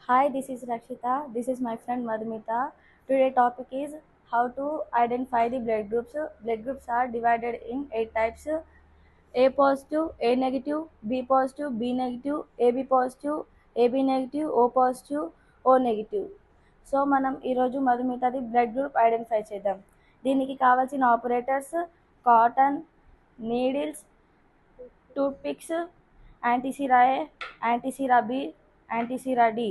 Hi, this is Rakshita. This is my friend Madhumita. Today topic is how to identify the blood groups. Blood groups are divided in 8 types: A positive, A negative, B positive, B negative, AB positive, AB negative, O positive, O negative. So మనం ఈరోజు మధుమితది blood group identify చేద్దాం. దీనికి కావాల్సిన operators cotton, needles, toothpicks, antisera A, antisera B, antisera D,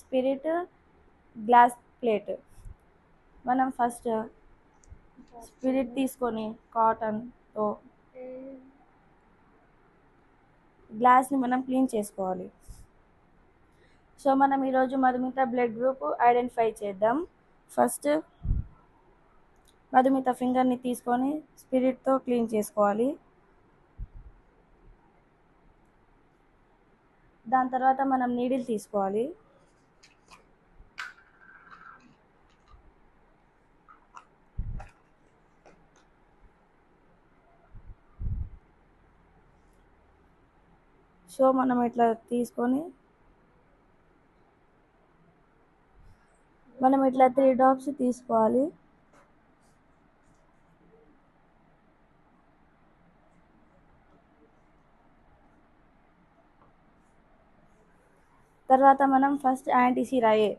spirit, glass plate. మనం first spirit తీసుకొని కాటన్తో గ్లాస్ని మనం క్లీన్ చేసుకోవాలి. సో మనం ఈరోజు మధుమిత బ్లడ్ గ్రూప్ ఐడెంటిఫై చేద్దాం. ఫస్ట్ మధుమిత ఫింగర్ని తీసుకొని స్పిరిట్తో క్లీన్ చేసుకోవాలి. దాని తర్వాత మనం నీడిల్ తీసుకోవాలి. సో మనం ఇట్లా తీసుకొని మనం ఇట్లా 3 డ్రాప్స్ తీసుకోవాలి. తర్వాత మనం ఫస్ట్ యాంటీసిరా ఏ,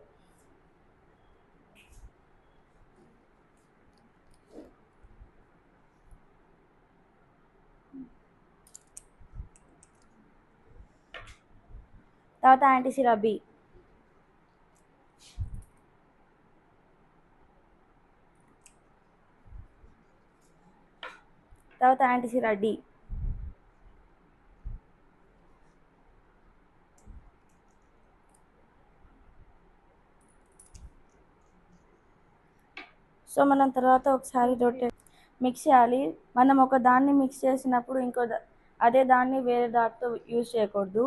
తర్వాత యాంటీసిరా బి, తర్వాత యాంటీసిరా డి, సో మనం తర్వాత ఒకసారి రొటేట్ మిక్స్ చేయాలి. మనం ఒక దాన్ని మిక్స్ చేసినప్పుడు అదే దాన్ని వేరే దాంతో యూజ్ చేయకూడదు.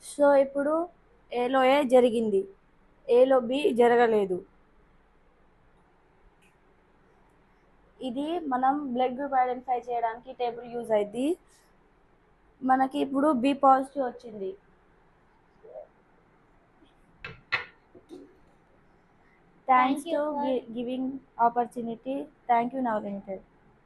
సో ఇప్పుడు ఏలో ఏ జరిగింది, ఏలో బి జరగలేదు. ఇది మనం బ్లడ్ గ్రూప్ ఐడెంటిఫై చేయడానికి టేబుల్ యూజ్ అయింది. మనకి ఇప్పుడు బి పాజిటివ్ వచ్చింది. Thanks to giving opportunity. Thank you. Now limited.